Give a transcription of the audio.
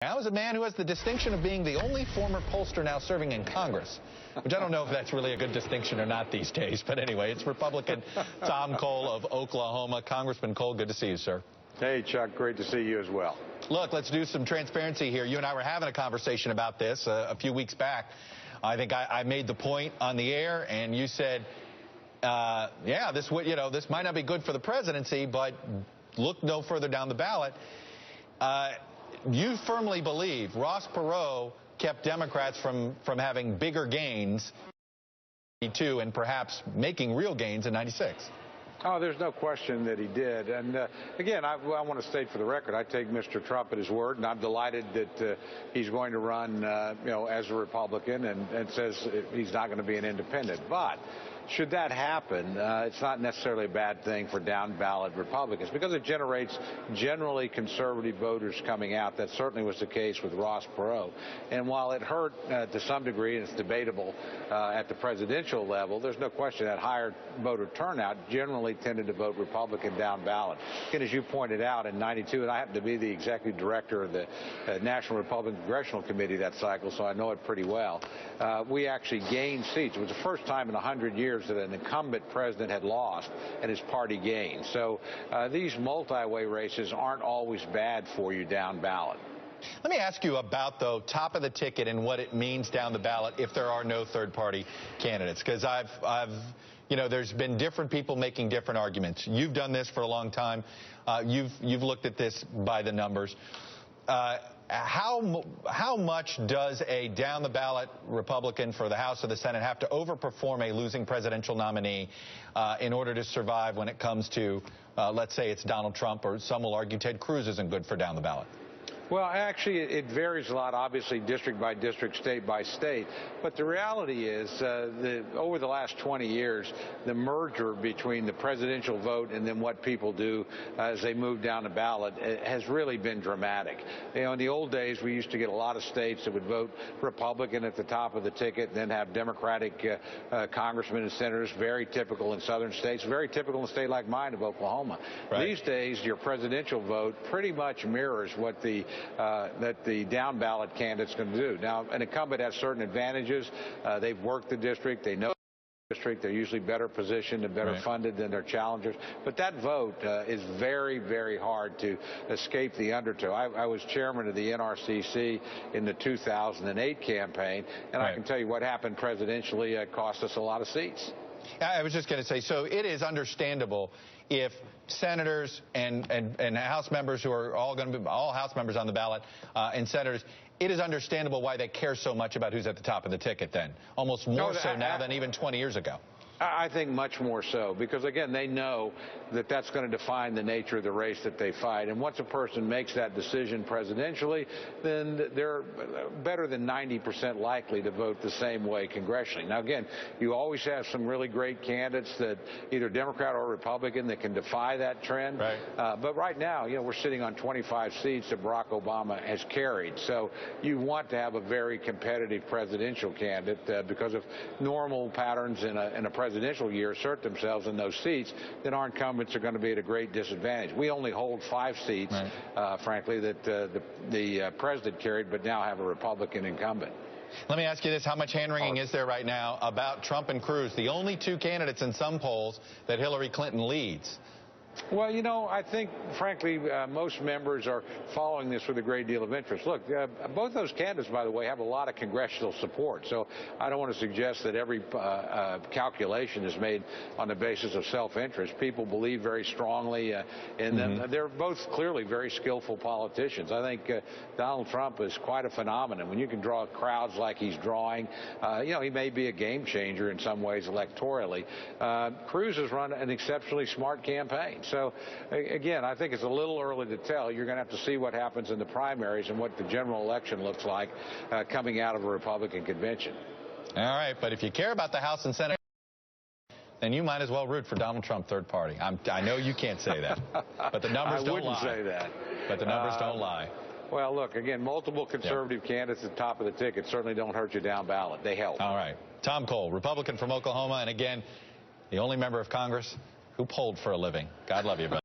Now is a man who has the distinction of being the only former pollster now serving in Congress, which I don't know if that's really a good distinction or not these days. But anyway, it's Republican Tom Cole of Oklahoma. Congressman Cole, good to see you, sir. Hey, Chuck, great to see you as well. Look, let's do some transparency here. You and I were having a conversation about this a few weeks back. I think I made the point on the air, and you said, yeah, this might not be good for the presidency, but look no further down the ballot. You firmly believe Ross Perot kept Democrats from having bigger gains in 92 and perhaps making real gains in 96. Oh, there's no question that he did. And again, I want to state for the record, I take Mr. Trump at his word, and I'm delighted that he's going to run, as a Republican and says he's not going to be an independent. But should that happen, it's not necessarily a bad thing for down-ballot Republicans because it generates generally conservative voters coming out. That certainly was the case with Ross Perot. And while it hurt to some degree, and it's debatable at the presidential level, there's no question that higher voter turnout generally tended to vote Republican down-ballot. And as you pointed out, in 92, and I happen to be the executive director of the National Republican Congressional Committee that cycle, so I know it pretty well, we actually gained seats. It was the first time in 100 years that an incumbent president had lost and his party gained. So these multi-way races aren't always bad for you down ballot. Let me ask you about, though, top of the ticket and what it means down the ballot if there are no third-party candidates. Because there's been different people making different arguments. You've done this for a long time. You've looked at this by the numbers. How much does a down-the-ballot Republican for the House or the Senate have to overperform a losing presidential nominee in order to survive when it comes to, let's say it's Donald Trump, or some will argue Ted Cruz isn't good for down the ballot? Well, actually, it varies a lot, obviously, district by district, state by state. But the reality is, over the last 20 years, the merger between the presidential vote and then what people do as they move down the ballot has really been dramatic. In the old days, we used to get a lot of states that would vote Republican at the top of the ticket and then have Democratic congressmen and senators, very typical in southern states, very typical in a state like mine of Oklahoma. Right. These days, your presidential vote pretty much mirrors what that the down-ballot candidate's going to do. Now, an incumbent has certain advantages. They've worked the district. They know the district. They're usually better positioned and better funded than their challengers. But that vote is very, very hard to escape the undertow. I was chairman of the NRCC in the 2008 campaign, and I can tell you what happened presidentially cost us a lot of seats. I was just going to say, so it is understandable if senators and House members who are all going to be all House members on the ballot and senators, it is understandable why they care so much about who's at the top of the ticket then, almost more so now than even 20 years ago. I think much more so, because, again, they know that that's going to define the nature of the race that they fight. And once a person makes that decision presidentially, then they're better than 90% likely to vote the same way congressionally. Now, again, you always have some really great candidates that either Democrat or Republican that can defy that trend. Right. But right now, we're sitting on 25 seats that Barack Obama has carried. So you want to have a very competitive presidential candidate because if normal patterns in a presidential year assert themselves in those seats, then our incumbents are going to be at a great disadvantage. We only hold 5 seats, frankly, that the president carried, but now have a Republican incumbent. Let me ask you this. How much hand-wringing is there right now about Trump and Cruz, the only 2 candidates in some polls that Hillary Clinton leads? Well, I think, frankly, most members are following this with a great deal of interest. Look, both those candidates, by the way, have a lot of congressional support. So I don't want to suggest that every calculation is made on the basis of self-interest. People believe very strongly in them. They're both clearly very skillful politicians. I think Donald Trump is quite a phenomenon. When you can draw crowds like he's drawing, he may be a game changer in some ways electorally. Cruz has run an exceptionally smart campaign. So, again, I think it's a little early to tell. You're going to have to see what happens in the primaries and what the general election looks like coming out of a Republican convention. All right, but if you care about the House and Senate, then you might as well root for Donald Trump, third party. I know you can't say that, but the numbers don't lie. I wouldn't say that. But the numbers don't lie. Well, look, again, multiple conservative candidates at the top of the ticket certainly don't hurt you down ballot. They help. All right. Tom Cole, Republican from Oklahoma, and again, the only member of Congress who polled for a living. God love you, brother.